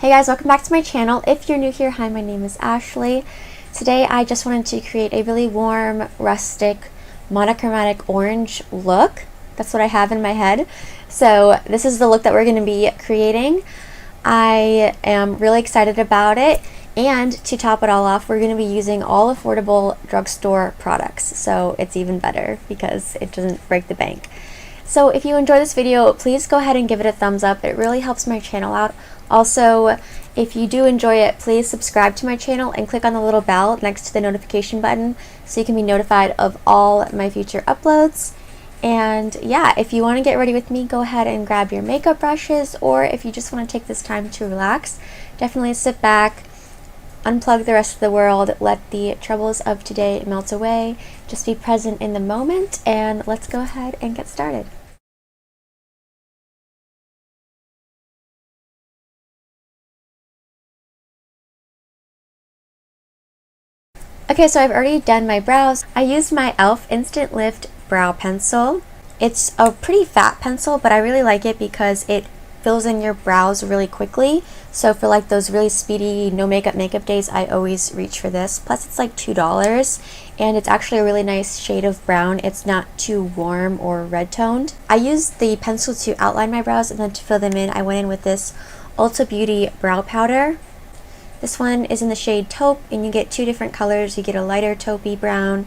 Hey guys, welcome back to my channel. If you're new here, hi, my name is Ashley. Today I just wanted to create a really warm, rustic, monochromatic orange look. That's what I have in my head. So this is the look that we're going to be creating. I am really excited about it. And to top it all off, we're going to be using all affordable drugstore products. So it's even better because it doesn't break the bank. So if you enjoy this video, please go ahead and give it a thumbs up. It really helps my channel out. Also, if you do enjoy it, please subscribe to my channel and click on the little bell next to the notification button so you can be notified of all my future uploads. And yeah, if you want to get ready with me, go ahead and grab your makeup brushes, or if you just want to take this time to relax, definitely sit back, unplug the rest of the world, let the troubles of today melt away, just be present in the moment, and let's go ahead and get started. Okay, so I've already done my brows. I used my e.l.f. Instant Lift Brow Pencil. It's a pretty fat pencil, but I really like it because it fills in your brows really quickly. So for like those really speedy, no makeup days, I always reach for this. Plus it's like $2, and it's actually a really nice shade of brown. It's not too warm or red toned. I used the pencil to outline my brows, and then to fill them in, I went in with this Ulta Beauty brow powder. This one is in the shade taupe, and you get two different colors. You get a lighter taupey brown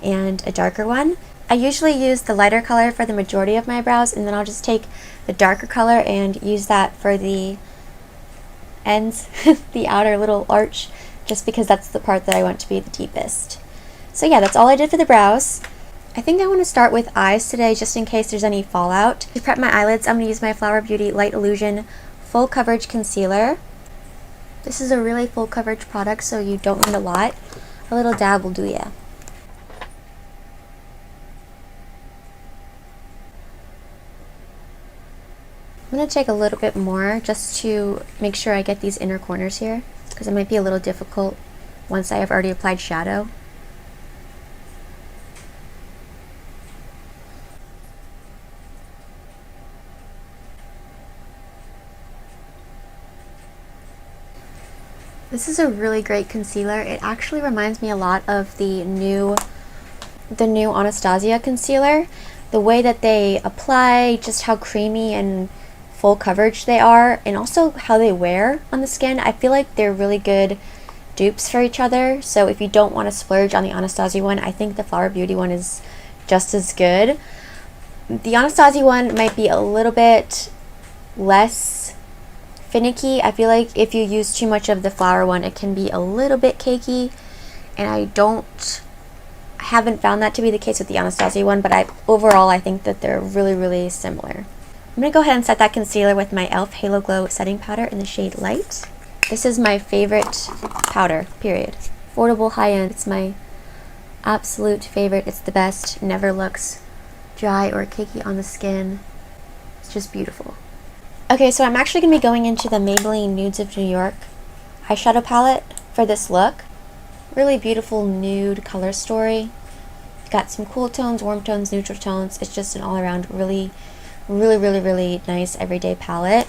and a darker one. I usually use the lighter color for the majority of my brows, and then I'll just take the darker color and use that for the ends, the outer little arch, just because that's the part that I want to be the deepest. So yeah, that's all I did for the brows. I think I want to start with eyes today, just in case there's any fallout. To prep my eyelids, I'm going to use my Flower Beauty Light Illusion Full Coverage Concealer. This is a really full coverage product, so you don't need a lot. A little dab will do ya. I'm going to take a little bit more just to make sure I get these inner corners here, because it might be a little difficult once I have already applied shadow. This is a really great concealer. It actually reminds me a lot of the new Anastasia concealer. The way that they apply, just how creamy and full coverage they are, and also how they wear on the skin. I feel like they're really good dupes for each other. So if you don't want to splurge on the Anastasia one, I think the Flower Beauty one is just as good. The Anastasia one might be a little bit less finicky. I feel like if you use too much of the flower one, it can be a little bit cakey, and I haven't found that to be the case with the Anastasia one, but overall I think that they're really similar. I'm going to go ahead and set that concealer with my e.l.f. Halo Glow Setting Powder in the shade Light. This is my favorite powder, period. Affordable, high-end. It's my absolute favorite. It's the best. Never looks dry or cakey on the skin. It's just beautiful. Okay, so I'm actually going to be going into the Maybelline Nudes of New York eyeshadow palette for this look. Really beautiful nude color story. Got some cool tones, warm tones, neutral tones. It's just an all-around really nice everyday palette.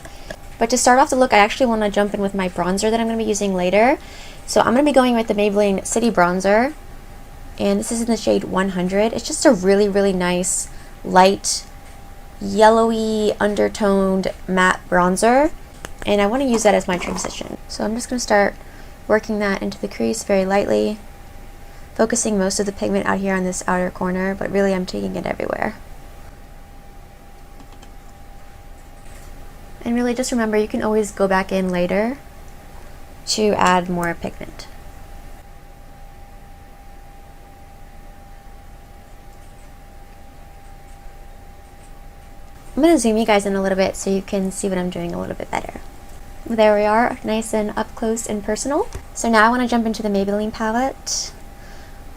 But to start off the look, I actually want to jump in with my bronzer that I'm going to be using later. So I'm going to be going with the Maybelline City Bronzer, and this is in the shade 100. It's just a really nice light yellowy undertoned matte bronzer, and I want to use that as my transition. So I'm just going to start working that into the crease very lightly, focusing most of the pigment out here on this outer corner, but really I'm taking it everywhere. And really just remember, you can always go back in later to add more pigment. I'm going to zoom you guys in a little bit so you can see what I'm doing a little bit better. There we are, nice and up close and personal. So now I want to jump into the Maybelline palette.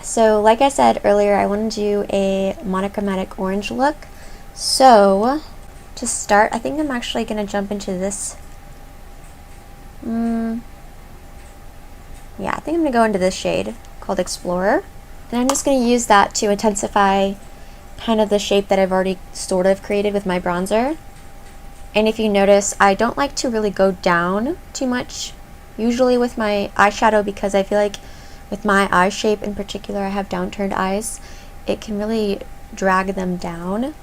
So like I said earlier, I want to do a monochromatic orange look. So to start, I think I'm actually going to jump into this. Yeah, I think I'm going to go into this shade called Explorer. And I'm just going to use that to intensify kind of the shape that I've already sort of created with my bronzer. And if you notice, I don't like to really go down too much usually with my eyeshadow, because I feel like with my eye shape in particular, I have downturned eyes, it can really drag them down.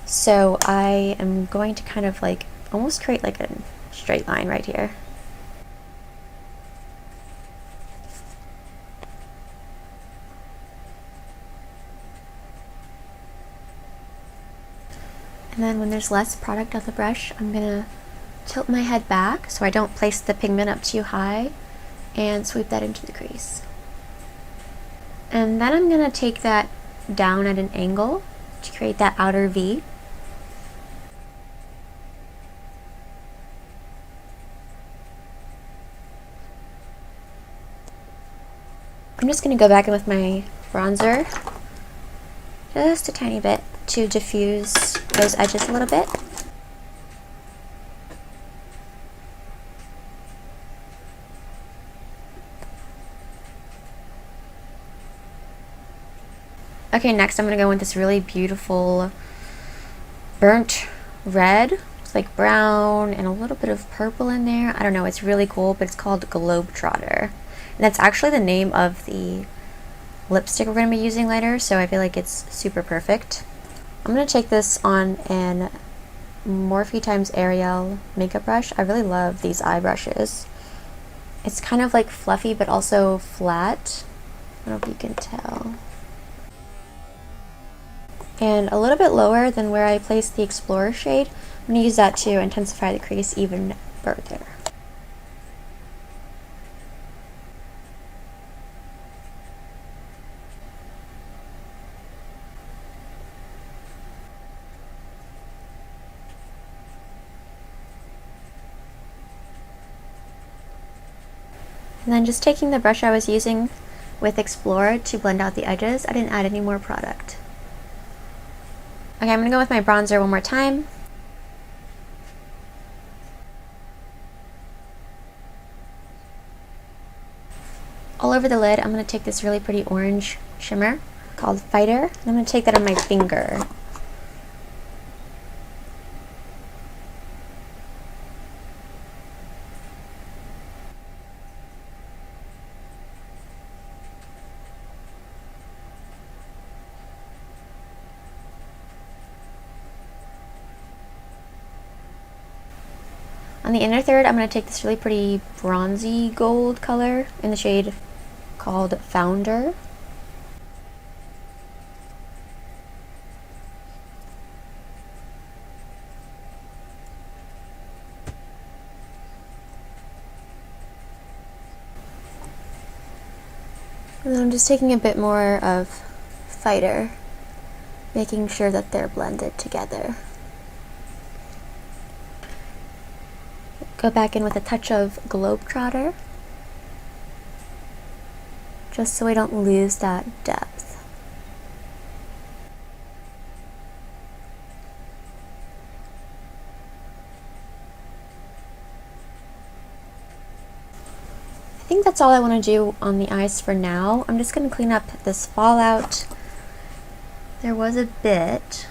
So I am going to kind of like almost create like a straight line right here. And then when there's less product on the brush, I'm gonna tilt my head back so I don't place the pigment up too high and sweep that into the crease. And then I'm gonna take that down at an angle to create that outer V. I'm just gonna go back in with my bronzer just a tiny bit to diffuse those edges a little bit. Okay, next I'm going to go with this really beautiful burnt red. It's like brown and a little bit of purple in there. I don't know, it's really cool, but it's called Globetrotter. And that's actually the name of the lipstick we're going to be using later, so I feel like it's super perfect. I'm going to take this on an Morphe x Ariel makeup brush. I really love these eye brushes. It's kind of like fluffy but also flat. I don't know if you can tell. And a little bit lower than where I placed the Explorer shade. I'm going to use that to intensify the crease even further. And then just taking the brush I was using with Explorer to blend out the edges, I didn't add any more product. Okay, I'm going to go with my bronzer one more time. All over the lid, I'm going to take this really pretty orange shimmer called Fighter, and I'm going to take that on my finger. On the inner third, I'm going to take this really pretty bronzy gold color in the shade called Founder. And then I'm just taking a bit more of Fighter, making sure that they're blended together. Go back in with a touch of Globetrotter, just so we don't lose that depth. I think that's all I want to do on the eyes for now. I'm just going to clean up this fallout. There was a bit.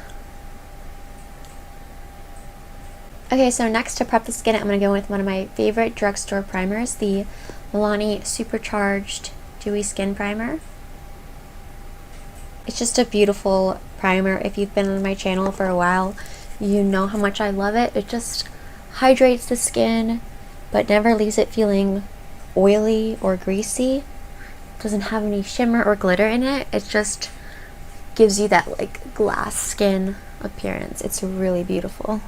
Okay, so next to prep the skin, I'm going to go with one of my favorite drugstore primers, the Milani Supercharged Dewy Skin Primer. It's just a beautiful primer. If you've been on my channel for a while, you know how much I love it. It just hydrates the skin, but never leaves it feeling oily or greasy. It doesn't have any shimmer or glitter in it. It just gives you that like glass skin appearance. It's really beautiful.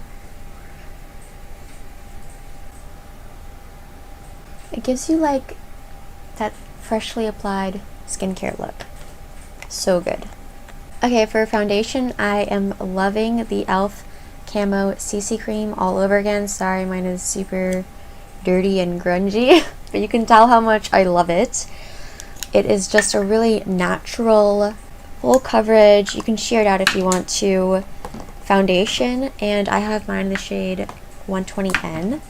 It gives you like that freshly applied skincare look. So good. Okay, for foundation, I am loving the e.l.f. Camo CC Cream all over again. Sorry, mine is super dirty and grungy, but you can tell how much I love it. It is just a really natural, full coverage, you can sheer it out if you want to, foundation, and I have mine in the shade 120N.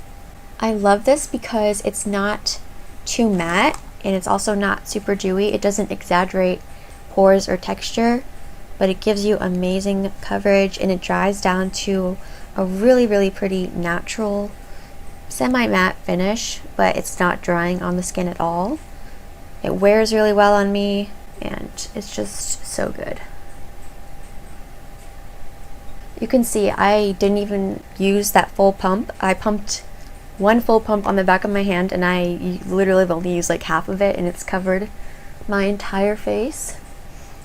I love this because it's not too matte and it's also not super dewy. It doesn't exaggerate pores or texture, but it gives you amazing coverage and it dries down to a really, really pretty natural semi-matte finish, but it's not drying on the skin at all. It wears really well on me, and it's just so good. You can see I didn't even use that full pump. I pumped one full pump on the back of my hand, and I literally have only used like half of it, and it's covered my entire face.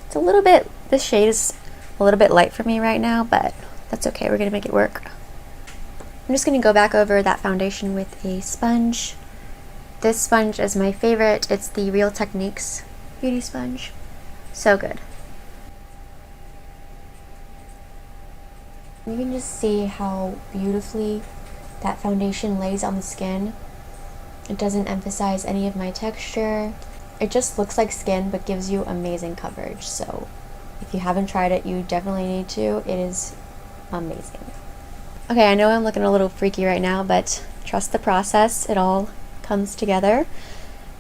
It's a little bit, this shade is a little bit light for me right now, but that's okay, we're gonna make it work. I'm just gonna go back over that foundation with a sponge. This sponge is my favorite. It's the Real Techniques beauty sponge. So good. You can just see how beautifully that foundation lays on the skin. It doesn't emphasize any of my texture. It just looks like skin but gives you amazing coverage. So if you haven't tried it, you definitely need to. It is amazing. Okay, I know I'm looking a little freaky right now, but trust the process. It all comes together.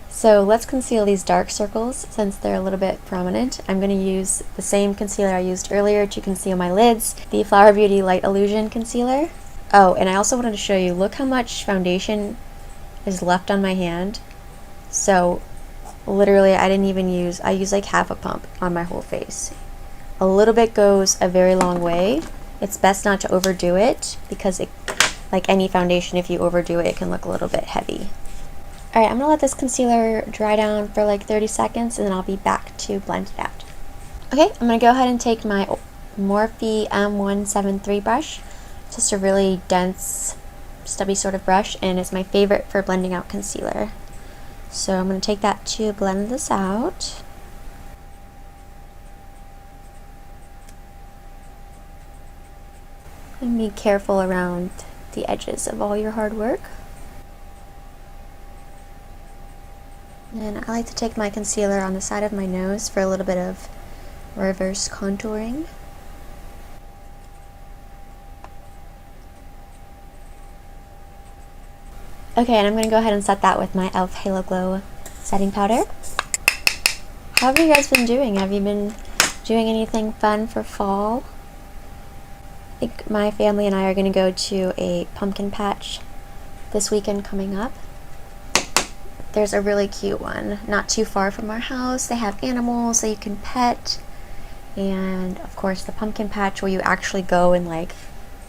So let's conceal these dark circles since they're a little bit prominent. I'm going to use the same concealer I used earlier to conceal my lids, the Flower Beauty Light Illusion Concealer. Oh, and I also wanted to show you, look how much foundation is left on my hand. So literally I used like half a pump on my whole face. A little bit goes a very long way. It's best not to overdo it because it, like any foundation, if you overdo it, it can look a little bit heavy. Alright, I'm going to let this concealer dry down for like 30 seconds and then I'll be back to blend it out. Okay, I'm going to go ahead and take my Morphe M173 brush. It's just a really dense, stubby sort of brush, and it's my favorite for blending out concealer. So I'm going to take that to blend this out. And be careful around the edges of all your hard work. And I like to take my concealer on the side of my nose for a little bit of reverse contouring. Okay, and I'm going to go ahead and set that with my e.l.f. Halo Glow setting powder. How have you guys been doing? Have you been doing anything fun for fall? I think my family and I are going to go to a pumpkin patch this weekend coming up. There's a really cute one not too far from our house. They have animals that you can pet, and of course the pumpkin patch where you actually go and like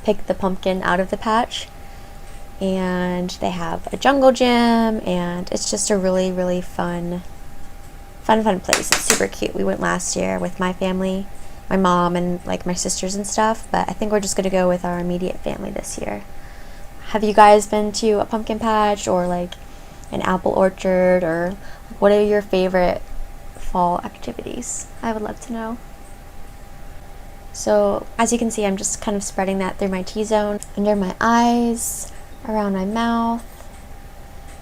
pick the pumpkin out of the patch. And they have a jungle gym, and it's just a really, really fun place. It's super cute. We went last year with my family, my mom and like my sisters and stuff, but I think we're just gonna go with our immediate family this year. Have you guys been to a pumpkin patch or like an apple orchard, or what are your favorite fall activities? I would love to know. So as you can see, I'm just kind of spreading that through my T-zone, under my eyes, around my mouth,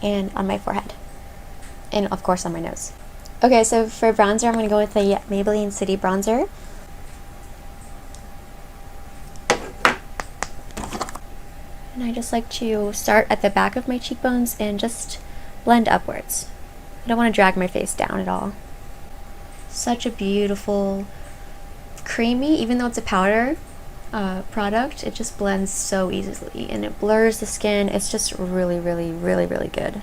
and on my forehead, and of course on my nose. Okay, so for bronzer, I'm going to go with the Maybelline City Bronzer. And I just like to start at the back of my cheekbones and just blend upwards. I don't want to drag my face down at all. Such a beautiful, creamy, even though it's a powder product, it just blends so easily and it blurs the skin. It's just really, really, really, really good.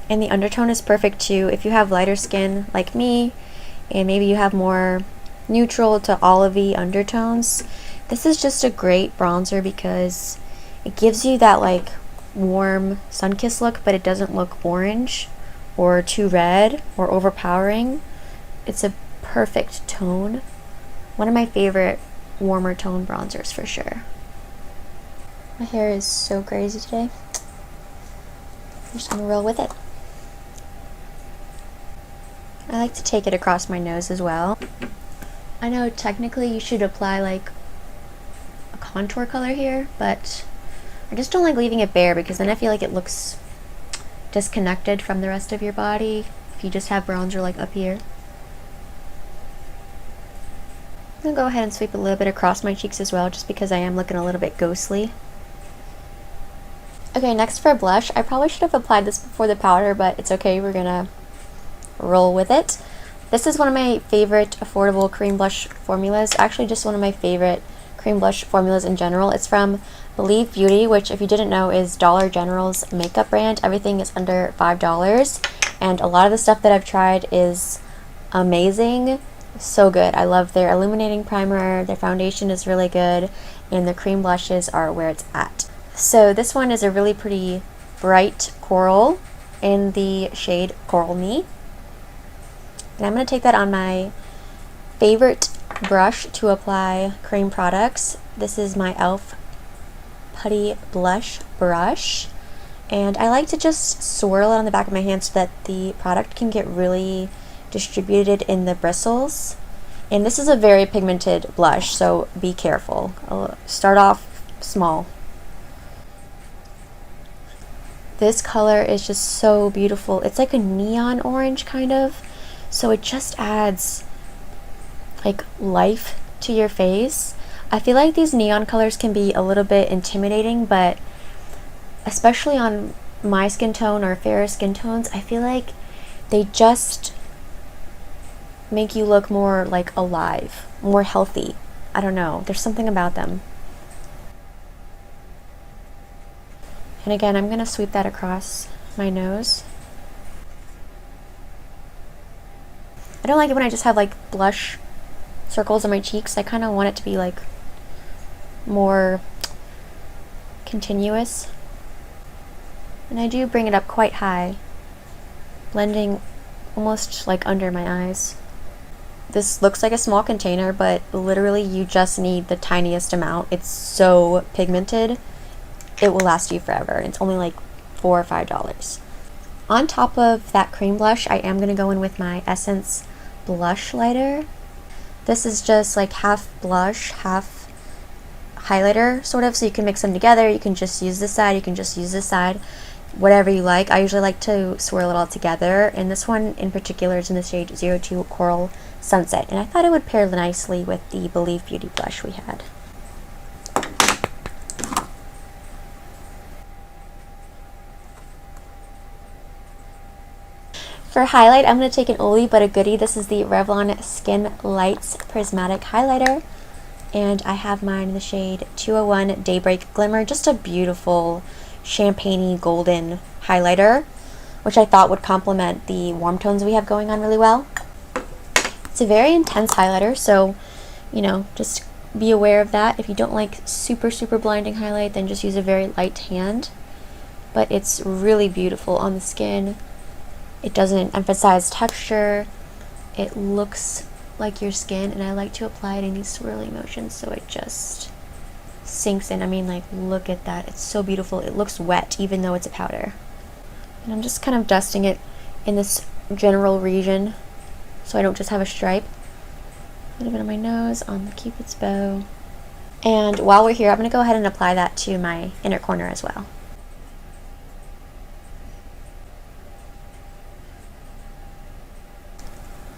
And the undertone is perfect too. If you have lighter skin like me, and maybe you have more neutral to olivey undertones, this is just a great bronzer because it gives you that like warm sun-kissed look, but it doesn't look orange or too red or overpowering. It's a perfect tone. One of my favorite warmer tone bronzers for sure. My hair is so crazy today. I'm just gonna roll with it. I like to take it across my nose as well. I know technically you should apply like a contour color here, but I just don't like leaving it bare because then I feel like it looks disconnected from the rest of your body if you just have bronzer like up here. I'm going to go ahead and sweep a little bit across my cheeks as well, just because I am looking a little bit ghostly. Okay, next for blush. I probably should have applied this before the powder, but it's okay, we're going to roll with it. This is one of my favorite affordable cream blush formulas. Actually, just one of my favorite cream blush formulas in general. It's from Believe Beauty, which if you didn't know is Dollar General's makeup brand. Everything is under $5, and a lot of the stuff that I've tried is amazing. So good. I love their illuminating primer, their foundation is really good, and the cream blushes are where it's at. So this one is a really pretty bright coral in the shade Coral Me. And I'm going to take that on my favorite brush to apply cream products. This is my e.l.f. Putty Blush brush. And I like to just swirl it on the back of my hand so that the product can get really distributed in the bristles. And this is a very pigmented blush, so be careful. I'll start off small. This color is just so beautiful. It's like a neon orange kind of, so it just adds like life to your face. I feel like these neon colors can be a little bit intimidating, but especially on my skin tone or fairer skin tones, I feel like they just make you look more like alive, more healthy. I don't know, there's something about them. And again, I'm going to sweep that across my nose. I don't like it when I just have like blush circles on my cheeks. I kind of want it to be like more continuous. And I do bring it up quite high, blending almost like under my eyes. This looks like a small container, but literally you just need the tiniest amount. It's so pigmented. It will last you forever. It's only like $4 or $5. On top of that cream blush, I am going to go in with my Essence Blushlighter. This is just like half blush, half highlighter, sort of, so you can mix them together. You can just use this side, you can just use this side, whatever you like. I usually like to swirl it all together, and this one in particular is in the shade 02 Coral Sunset, and I thought it would pair nicely with the Believe Beauty blush we had. For highlight, I'm going to take an oldie but a goodie. This is the Revlon Skinlights Prismatic Highlighter, and I have mine in the shade 201 Daybreak Glimmer. Just a beautiful champagne-y golden highlighter, which I thought would complement the warm tones we have going on really well. It's a very intense highlighter, so, you know, just be aware of that. If you don't like super blinding highlight, then just use a very light hand. But it's really beautiful on the skin. It doesn't emphasize texture. It looks like your skin, and I like to apply it in these swirly motions so it just sinks in. I mean, like, look at that. It's so beautiful. It looks wet even though it's a powder. And I'm just kind of dusting it in this general region so I don't just have a stripe. A little bit on my nose, on the Cupid's bow. And while we're here, I'm going to go ahead and apply that to my inner corner as well.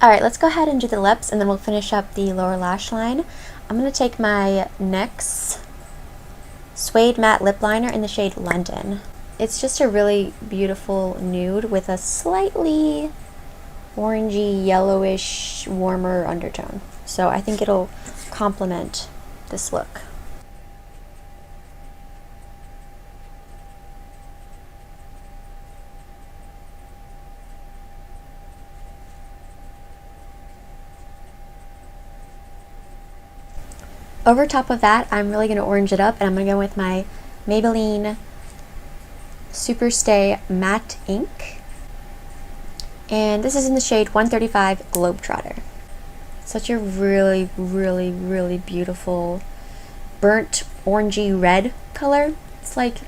Alright, let's go ahead and do the lips, and then we'll finish up the lower lash line. I'm going to take my NYX Suede Matte Lip Liner in the shade London. It's just a really beautiful nude with a slightly orangey, yellowish, warmer undertone. So I think it'll complement this look. Over top of that, I'm really going to orange it up, and I'm going to go with my Maybelline Superstay Matte Ink. And this is in the shade 135 Globetrotter. Such a really beautiful burnt orangey red color. It's like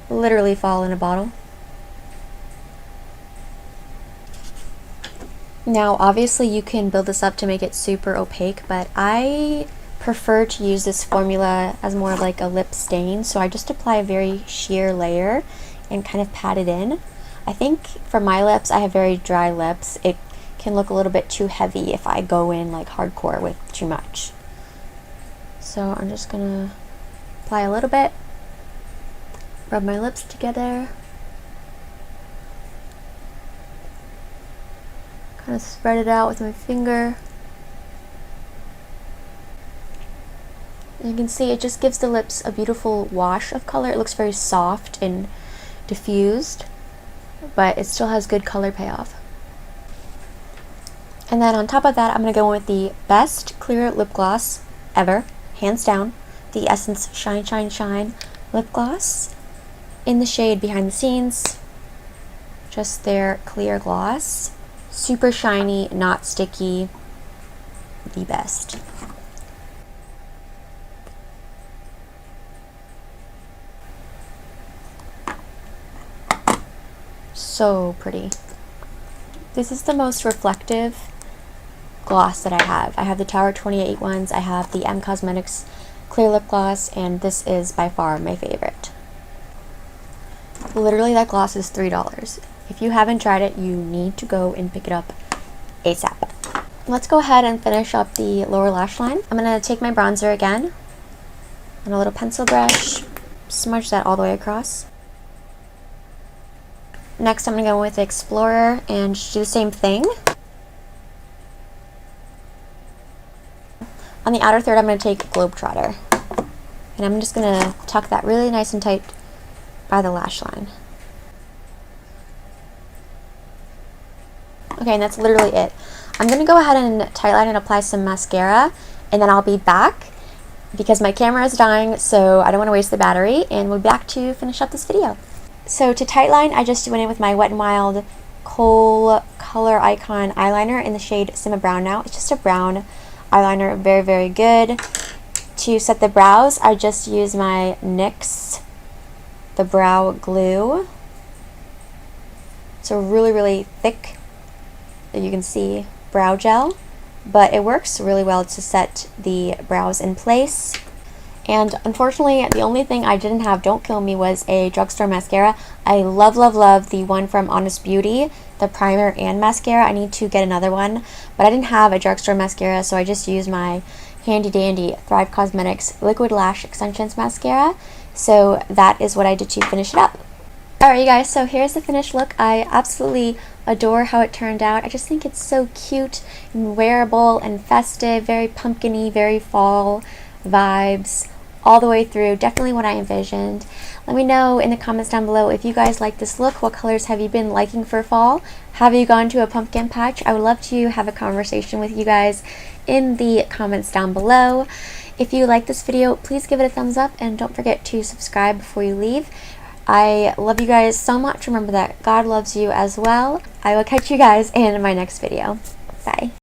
literally fall in a bottle. Now, obviously you can build this up to make it super opaque, but I prefer to use this formula as more of like a lip stain, so I just apply a very sheer layer and kind of pat it in. I think for my lips, I have very dry lips. It can look a little bit too heavy if I go in like hardcore with too much. So I'm just gonna apply a little bit, rub my lips together, kind of spread it out with my finger. You can see it just gives the lips a beautiful wash of color. It looks very soft and diffused, but it still has good color payoff. And then on top of that, I'm going to go in with the best clear lip gloss ever, hands down, the Essence Shine Shine Shine lip gloss in the shade Behind the Scenes. Just their clear gloss. Super shiny, not sticky, the best. So pretty. This is the most reflective gloss that I have. I have the Tower 28 ones, I have the M Cosmetics clear lip gloss, and this is by far my favorite. Literally, that gloss is $3. If you haven't tried it, you need to go and pick it up ASAP. Let's go ahead and finish up the lower lash line. I'm going to take my bronzer again and a little pencil brush, smudge that all the way across. Next, I'm going to go with Explorer and do the same thing. On the outer third, I'm going to take Globetrotter. And I'm just going to tuck that really nice and tight by the lash line. Okay, and that's literally it. I'm going to go ahead and tightline and apply some mascara, and then I'll be back because my camera is dying, so I don't want to waste the battery, and we'll be back to finish up this video. So to tightline, I just went in with my Wet n Wild Kohl Coloricon eyeliner in the shade Simma Brown now. It's just a brown eyeliner, very, very good. To set the brows, I just use my NYX, the brow glue. It's a really, really thick, you can see, brow gel, but it works really well to set the brows in place. And unfortunately, the only thing I didn't have, don't kill me, was a Drugstore mascara. I love, love, love the one from Honest Beauty, the primer and mascara. I need to get another one, but I didn't have a Drugstore mascara, so I just used my handy dandy Thrive Cosmetics Liquid Lash Extensions mascara. So that is what I did to finish it up. Alright you guys, so here's the finished look. I absolutely adore how it turned out. I just think it's so cute and wearable and festive, very pumpkin-y, very fall vibes all the way through. Definitely what I envisioned. Let me know in the comments down below if you guys like this look. What colors have you been liking for fall? Have you gone to a pumpkin patch? I would love to have a conversation with you guys in the comments down below. If you like this video, please give it a thumbs up and don't forget to subscribe before you leave. I love you guys so much. Remember that God loves you as well. I will catch you guys in my next video. Bye.